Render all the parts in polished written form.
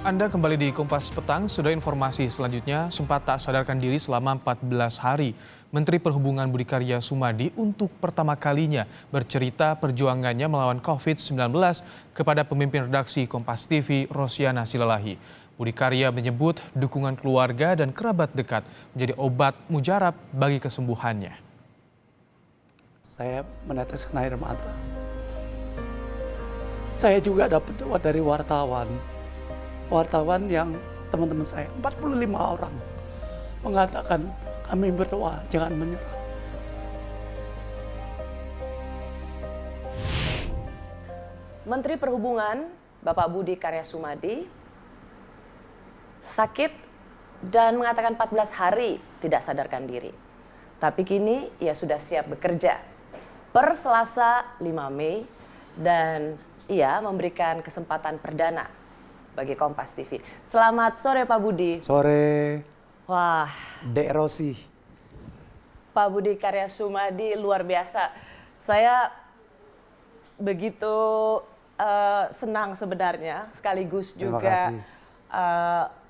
Anda kembali di Kompas Petang, sudah informasi selanjutnya sempat tak sadarkan diri selama 14 hari. Menteri Perhubungan Budi Karya Sumadi untuk pertama kalinya bercerita perjuangannya melawan COVID-19 kepada pemimpin redaksi Kompas TV, Rosiana Silalahi. Budi Karya menyebut dukungan keluarga dan kerabat dekat menjadi obat mujarab bagi kesembuhannya. Saya meneteskan air mata. Saya juga dapat dari wartawan yang teman-teman saya, 45 orang, mengatakan kami berdoa, jangan menyerah. Menteri Perhubungan, Bapak Budi Karya Sumadi, sakit dan mengatakan 14 hari tidak sadarkan diri. Tapi kini ia sudah siap bekerja. Per Selasa 5 Mei dan ia memberikan kesempatan perdana bagi Kompas TV. Selamat sore Pak Budi. Sore. Wah. Dek Rosi. Pak Budi Karya Sumadi luar biasa. Saya begitu senang sebenarnya, sekaligus juga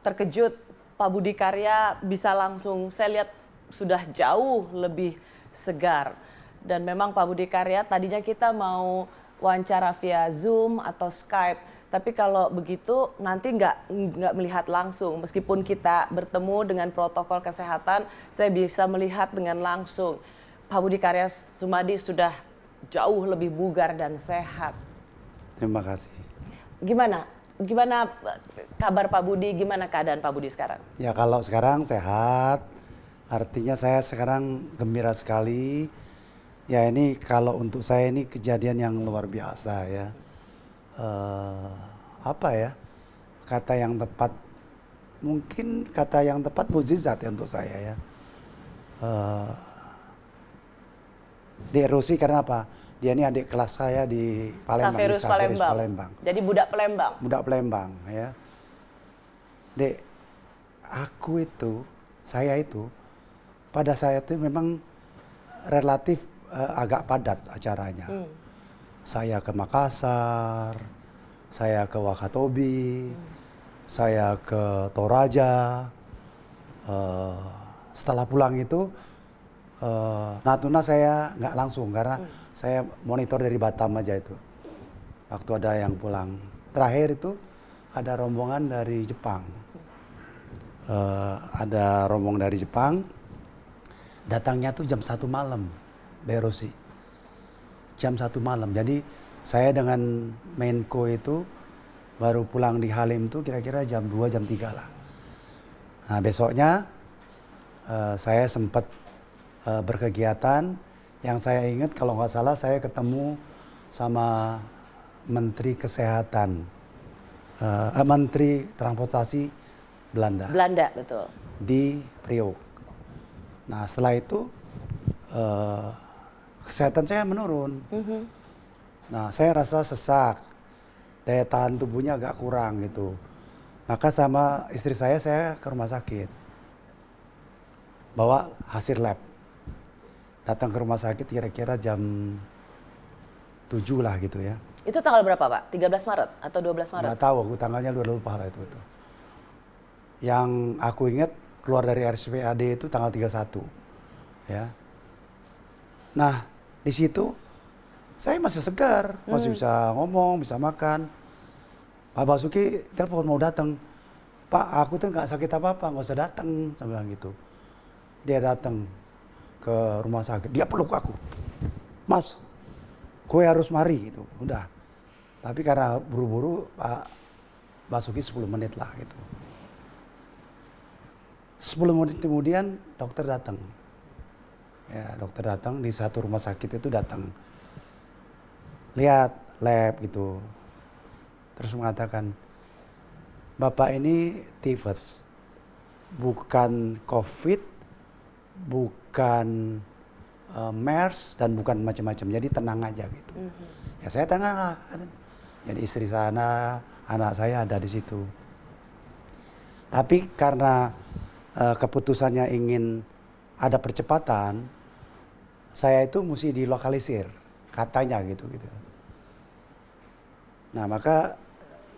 terkejut Pak Budi Karya bisa langsung, saya lihat sudah jauh lebih segar. Dan memang Pak Budi Karya tadinya kita mau wawancara via Zoom atau Skype. Tapi kalau begitu nanti nggak melihat langsung. Meskipun kita bertemu dengan protokol kesehatan, saya bisa melihat dengan langsung. Pak Budi Karya Sumadi sudah jauh lebih bugar dan sehat. Terima kasih. Gimana kabar Pak Budi? Gimana keadaan Pak Budi sekarang? Ya kalau sekarang sehat, artinya saya sekarang gembira sekali. Ya ini kalau untuk saya ini kejadian yang luar biasa ya. Apa ya, kata yang tepat, mungkin kata yang tepat mukjizat ya untuk saya ya. Dek Rosi karena apa? Dia ini adik kelas saya di Palembang, Saverus di Saverus Palembang. Jadi budak Palembang. Budak Palembang ya. Dek, saya itu pada saya itu memang relatif agak padat acaranya. Saya ke Makassar, saya ke Wakatobi, saya ke Toraja. Setelah pulang itu, Natuna saya nggak langsung karena saya monitor dari Batam aja itu. Waktu ada yang pulang. Terakhir itu ada rombongan dari Jepang. Ada rombongan dari Jepang, datangnya tuh jam 1 malam, Derosi. Jam 1 malam. Jadi saya dengan Menko itu baru pulang di Halim tuh kira-kira jam 2, jam 3 lah. Nah besoknya saya sempat berkegiatan. Yang saya ingat kalau nggak salah saya ketemu sama Menteri Kesehatan, Menteri Transportasi Belanda. Belanda, betul. Di Priok. Nah setelah itu kesehatan saya menurun. Nah, saya rasa sesak, daya tahan tubuhnya agak kurang gitu. Maka sama istri saya ke rumah sakit, bawa hasil lab. Datang ke rumah sakit kira-kira jam 7 lah gitu ya. Itu tanggal berapa Pak? 13 Maret atau 12 Maret? Nggak tahu, aku tanggalnya udah lupa lah itu. Yang aku ingat keluar dari RSPAD itu tanggal 31. Ya. Nah, di situ saya masih segar, masih bisa ngomong, bisa makan. Pak Basuki telepon mau datang. Pak, aku tuh nggak sakit apa-apa, nggak usah datang, saya bilang gitu. Dia datang ke rumah sakit, dia peluk aku. Mas, gue harus mari gitu, udah. Tapi karena buru-buru Pak Basuki 10 menit lah gitu. 10 menit kemudian dokter datang. Ya, dokter datang di satu rumah sakit itu datang. Lihat lab gitu. Terus mengatakan, Bapak ini tifus. Bukan COVID, bukan MERS, dan bukan macam-macam. Jadi tenang aja gitu. Ya saya tenang lah. Jadi istri sana, anak saya ada di situ. Tapi karena keputusannya ingin ada percepatan, saya itu mesti dilokalisir, katanya gitu. Nah maka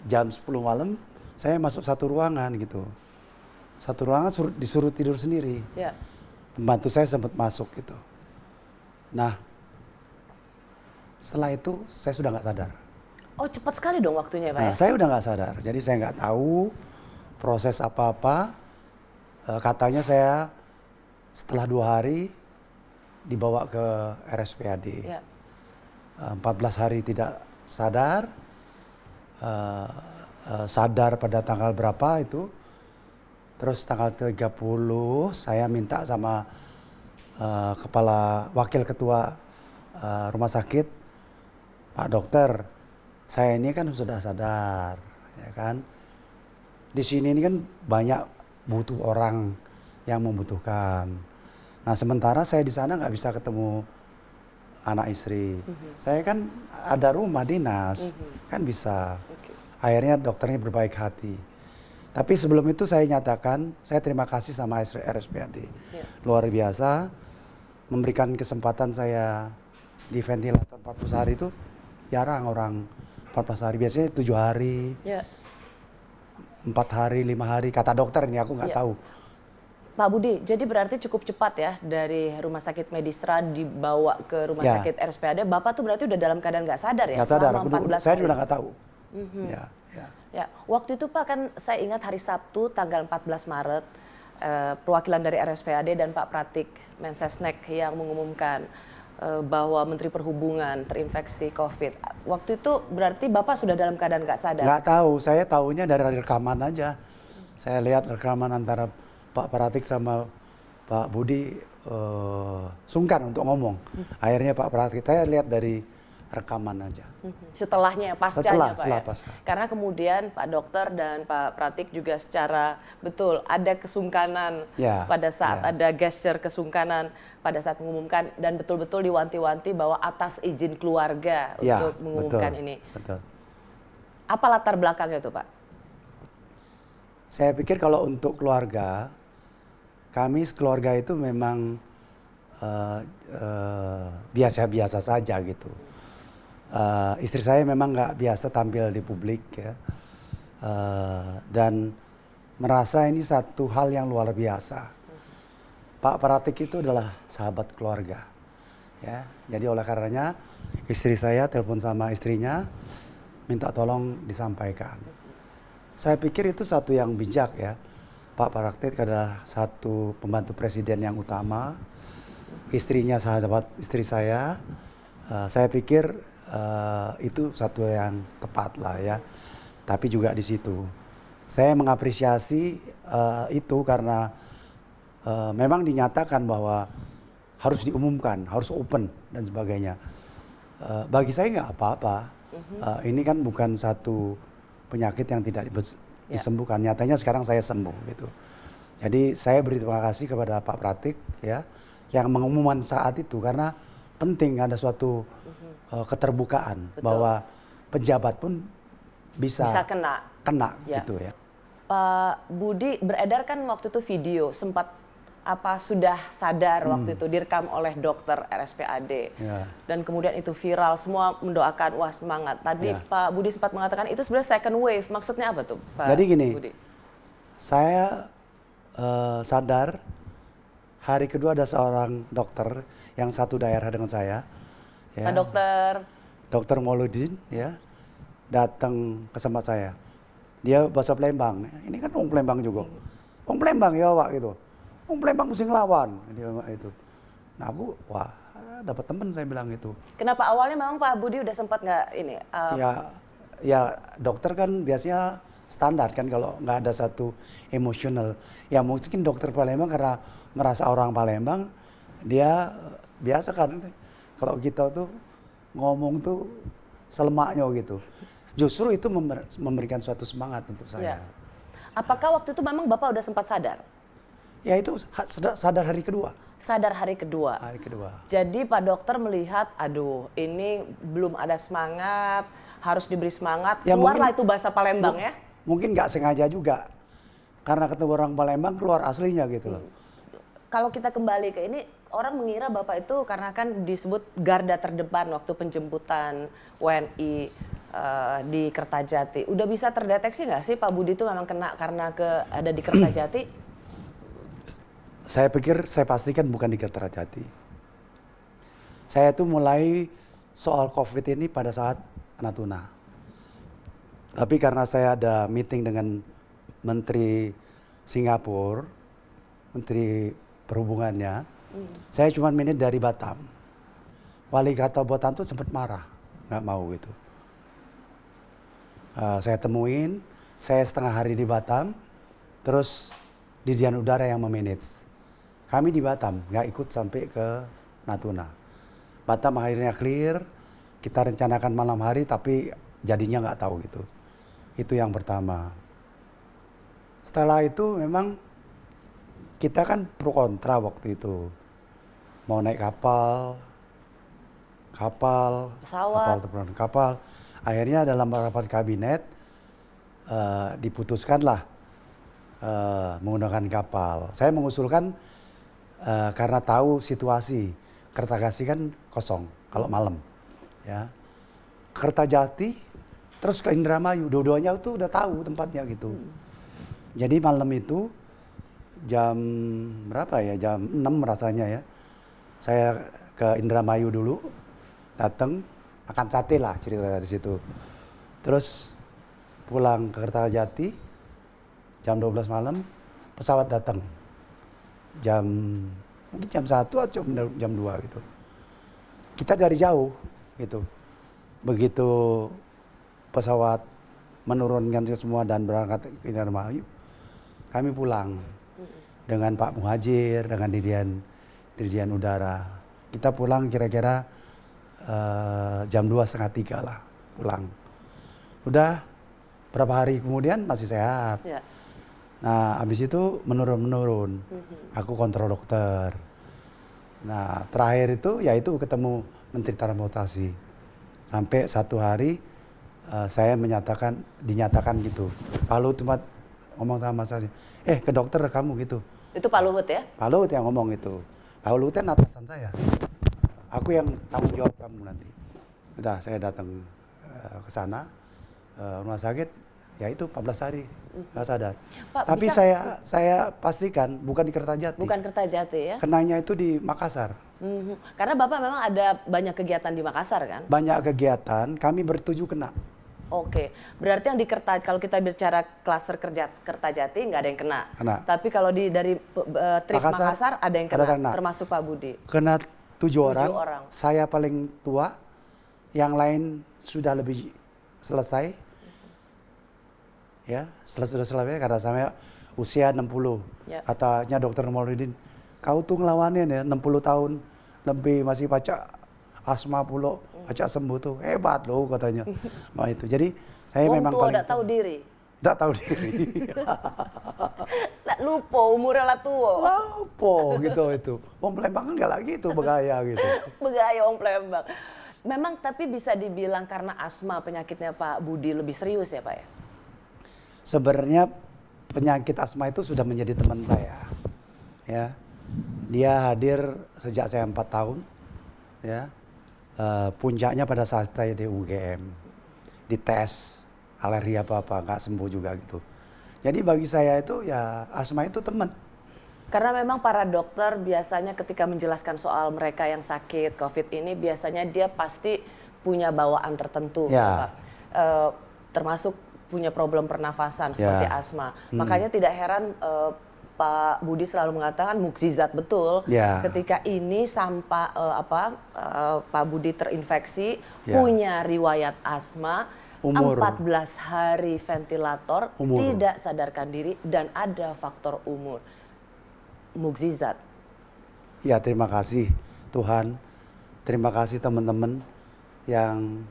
jam 10 malam Saya masuk satu ruangan gitu. Satu ruangan disuruh tidur sendiri. Ya. Pembantu saya sempat masuk gitu. Nah, setelah itu saya sudah nggak sadar. Oh cepat sekali dong waktunya Pak Nah, ya? saya udah nggak sadar. Jadi saya nggak tahu proses apa-apa. Katanya saya setelah 2 hari dibawa ke RSPAD. Ya. 14 hari tidak sadar. Sadar pada tanggal berapa itu. Terus tanggal 30 saya minta sama wakil ketua rumah sakit, Pak Dokter, saya ini kan sudah sadar, ya kan. Di sini ini kan banyak butuh orang yang membutuhkan. Nah sementara saya di sana nggak bisa ketemu anak istri. Saya kan ada rumah dinas, kan bisa. Akhirnya dokternya berbaik hati. Tapi sebelum itu saya nyatakan, saya terima kasih sama RSPAD. Luar biasa, memberikan kesempatan saya di ventilator 40 hari itu jarang orang 14 hari. Biasanya 7 hari, 4 hari, 5 hari. Kata dokter ini aku nggak tahu. Pak Budi, jadi berarti cukup cepat ya dari Rumah Sakit Medistra dibawa ke Rumah Sakit RSPAD. Bapak tuh berarti udah dalam keadaan nggak sadar ya? Nggak sadar, selama 14 saya hari. udah nggak tahu. Ya, waktu itu Pak kan saya ingat hari Sabtu tanggal 14 Maret perwakilan dari RSPAD dan Pak Pratik Mensesnek yang mengumumkan bahwa Menteri Perhubungan terinfeksi COVID. Waktu itu berarti Bapak sudah dalam keadaan nggak sadar? Nggak tahu, saya tahunya dari rekaman aja. Saya lihat rekaman antara Pak Pratik sama Pak Budi sungkan untuk ngomong. Akhirnya Pak Pratik, saya lihat dari rekaman aja. Setelahnya, pascanya Pak setelah ya? pasca. Karena kemudian Pak Dokter dan Pak Pratik juga secara betul ada kesungkanan pada saat ada gesture kesungkanan pada saat mengumumkan dan betul-betul diwanti-wanti bahwa atas izin keluarga untuk mengumumkan ini. Betul. Apa latar belakangnya tuh Pak? Saya pikir kalau untuk keluarga, kami keluarga itu memang biasa-biasa saja gitu. Istri saya memang nggak biasa tampil di publik ya, dan merasa ini satu hal yang luar biasa. Pak Pratik itu adalah sahabat keluarga, ya. Jadi oleh karenanya istri saya telepon sama istrinya, minta tolong disampaikan. Saya pikir itu satu yang bijak ya. Pak Pratik adalah satu pembantu presiden yang utama, istrinya sahabat istri saya. Saya pikir itu satu yang tepat lah ya. Tapi juga di situ saya mengapresiasi itu karena memang dinyatakan bahwa harus diumumkan, harus open dan sebagainya. Bagi saya nggak apa-apa. Ini kan bukan satu penyakit yang tidak disembuhkan. Nyatanya sekarang saya sembuh gitu. Jadi saya berterima kasih kepada Pak Pratik ya yang mengumumkan saat itu karena penting ada suatu keterbukaan. Betul. Bahwa pejabat pun bisa kena gitu ya. Pak Budi, beredar kan waktu itu video sempat sudah sadar waktu itu direkam oleh dokter RSPAD dan kemudian itu viral, semua mendoakan wah semangat. Tadi Pak Budi sempat mengatakan itu sebenarnya second wave, maksudnya apa tuh Pak? Jadi gini, Budi? Saya sadar hari kedua ada seorang dokter yang satu daerah dengan saya. Ya, Pak Dokter? Dokter Mauludin ya, datang ke tempat saya. Dia bahasa Palembang. Ini kan orang Palembang juga. Orang Palembang ya Pak gitu. Orang Palembang mesti ngelawan. Dia itu. Nah aku wah dapat teman saya bilang itu. Kenapa awalnya memang Pak Budi udah sempat nggak ini? Ya dokter kan biasanya standar kan kalau nggak ada satu emosional. Ya mungkin dokter Palembang karena merasa orang Palembang dia biasa kan. Kalau kita tuh ngomong tuh selemaknya gitu. Justru itu memberikan suatu semangat untuk saya. Apakah waktu itu memang Bapak udah sempat sadar? Ya itu sadar hari kedua. Sadar hari kedua? Hari kedua. Jadi Pak Dokter melihat, aduh ini belum ada semangat, harus diberi semangat. Ya, keluarlah itu bahasa Palembang ya? Mungkin nggak sengaja juga. Karena ketemu orang Palembang keluar aslinya gitu loh. Kalau kita kembali ke ini, orang mengira Bapak itu karena kan disebut garda terdepan waktu penjemputan WNI di Kertajati. Udah bisa terdeteksi nggak sih Pak Budi itu memang kena karena ada di Kertajati? Saya pikir saya pastikan bukan di Kertajati. Saya tuh mulai soal COVID ini pada saat Natuna. Tapi karena saya ada meeting dengan Menteri Singapura, Menteri Perhubungannya, saya cuma minit dari Batam. Wali kota Batam tuh sempat marah, nggak mau gitu. Saya temuin, saya setengah hari di Batam, terus Dirjen Udara yang memanage. Kami di Batam, nggak ikut sampai ke Natuna. Batam akhirnya clear, kita rencanakan malam hari tapi jadinya nggak tahu gitu. Itu yang pertama. Setelah itu memang kita kan pro kontra waktu itu. Mau naik pesawat, kapal. Akhirnya dalam rapat kabinet diputuskanlah menggunakan kapal. Saya mengusulkan karena tahu situasi Kertajati kan kosong kalau malam, ya. Kertajati terus ke Indramayu, dua-duanya itu udah tahu tempatnya gitu. Jadi malam itu jam berapa ya? Jam 6 rasanya ya. Saya ke Indramayu dulu, datang makan sate lah cerita dari situ. Terus pulang ke Kertajati jam 12 malam, pesawat datang. Mungkin jam 1 atau jam 2 gitu. Kita dari jauh gitu. Begitu pesawat menurunkan semua dan berangkat ke Indramayu, kami pulang dengan Pak Muhajir, dengan Dirjen Udara. Kita pulang kira-kira jam 2:30 lah pulang. Udah berapa hari kemudian masih sehat. Ya. Nah habis itu menurun. Aku kontrol dokter. Nah terakhir itu yaitu ketemu Menteri Transportasi. Sampai satu hari saya dinyatakan gitu. Pak Luhut cuma ngomong sama saya, ke dokter kamu gitu. Itu Pak Luhut ya? Pak Luhut yang ngomong itu. Pak Luhut kan atasan saya. Aku yang tanggung jawab kamu nanti. Udah saya datang ke sana, rumah sakit, ya itu 14 hari nggak sadar. Pak, tapi saya pastikan bukan di Kertajati. Bukan Kertajati ya? Kenanya itu di Makassar. Karena Bapak memang ada banyak kegiatan di Makassar kan? Banyak kegiatan, kami bertujuh kena. Oke, berarti yang kalau kita bicara klaster Kertajati nggak ada yang kena. Tapi kalau dari trip Makassar ada yang kena, termasuk Pak Budi. Kena 7 orang. Saya paling tua, yang lain sudah lebih selesai. Ya, sudah selesai karena saya usia 60. Ya. Katanya dokter Maulidin, kau tuh ngelawanin ya 60 tahun lebih masih pacak asma pula, pacak sembuh tuh hebat loh katanya. Nah itu. Jadi saya memang tua tidak tahu diri. Tidak tahu diri. Nggak lupa umurnya lah tua. Lupa gitu itu. Wong Palembang kan nggak lagi itu begaya gitu. Begaya Wong Palembang. Memang tapi bisa dibilang karena asma penyakitnya Pak Budi lebih serius ya Pak ya? Sebenarnya penyakit asma itu sudah menjadi teman saya. Ya. Dia hadir sejak saya 4 tahun. Ya. Puncaknya pada saat saya di UGM. Dites alergi apa-apa, nggak sembuh juga gitu. Jadi bagi saya itu ya asma itu teman. Karena memang para dokter biasanya ketika menjelaskan soal mereka yang sakit COVID ini biasanya dia pasti punya bawaan tertentu, ya. Pak. Termasuk punya problem pernafasan seperti asma. Makanya tidak heran Pak Budi selalu mengatakan mukjizat betul ketika ini sampai Pak Budi terinfeksi, punya riwayat asma, 14 hari ventilator, tidak sadarkan diri dan ada faktor umur. Mukjizat. Ya, terima kasih Tuhan. Terima kasih teman-teman yang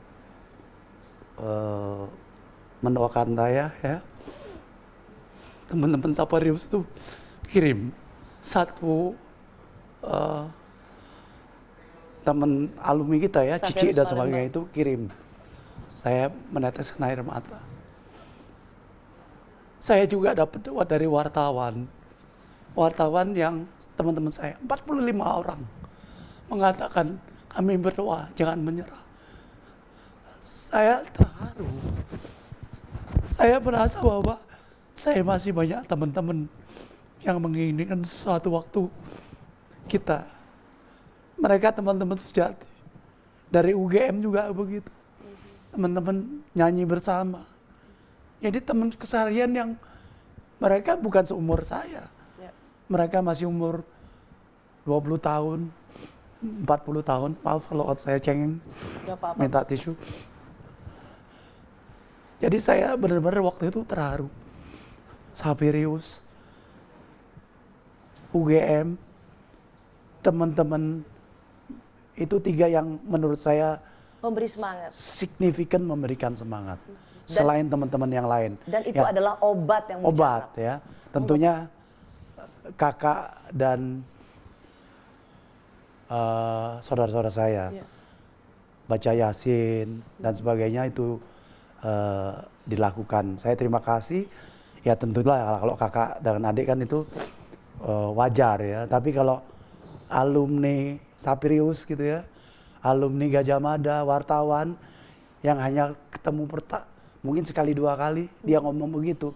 mendoakan saya ya. Teman-teman Saparius itu kirim satu teman alumni kita ya, Cici dan sebagainya itu kirim. Saya meneteskan air mata. Saya juga dapat doa dari wartawan. Wartawan yang teman-teman saya, 45 orang mengatakan kami berdoa jangan menyerah. Saya terharu saya merasa bahwa saya masih banyak teman-teman yang menginginkan suatu waktu kita. Mereka teman-teman sejati. Dari UGM juga begitu. Teman-teman nyanyi bersama. Jadi teman keseharian yang mereka bukan seumur saya. Mereka masih umur 20 tahun, 40 tahun. Maaf kalau saya cengeng, minta tisu. Jadi saya benar-benar waktu itu terharu. Sapirius, UGM, teman-teman itu 3 yang menurut saya memberi semangat, signifikan memberikan semangat. Selain teman-teman yang lain. Dan itu adalah obat yang obat ya. Tentunya kakak dan saudara-saudara saya baca Yasin dan sebagainya itu dilakukan. Saya terima kasih. Ya tentulah kalau kakak dan adik kan itu wajar ya. Tapi kalau alumni Sapirius gitu ya, alumni Gajah Mada, wartawan yang hanya ketemu mungkin sekali 2 kali dia ngomong begitu.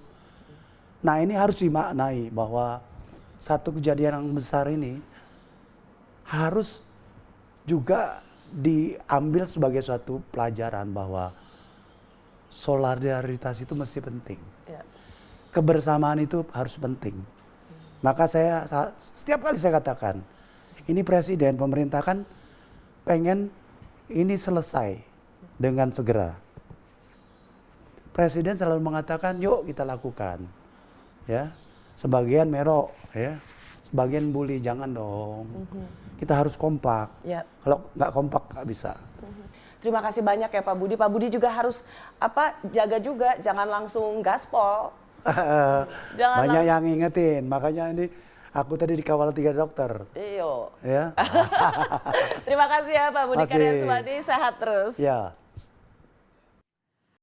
Nah ini harus dimaknai bahwa satu kejadian yang besar ini harus juga diambil sebagai suatu pelajaran bahwa solidaritas itu mesti penting. Kebersamaan itu harus penting. Maka saya setiap kali saya katakan, ini presiden, pemerintah kan pengen ini selesai dengan segera. Presiden selalu mengatakan, yuk kita lakukan. Ya, sebagian merok, ya, sebagian bully, jangan dong. Kita harus kompak. Kalau nggak kompak nggak bisa. Terima kasih banyak ya Pak Budi. Pak Budi juga harus jaga juga, jangan langsung gaspol. Banyak yang ngingetin, makanya ini aku tadi dikawal 3 dokter. Iyo. Ya. Terima kasih ya Pak Budi Karya Sumadi, sehat terus. Ya.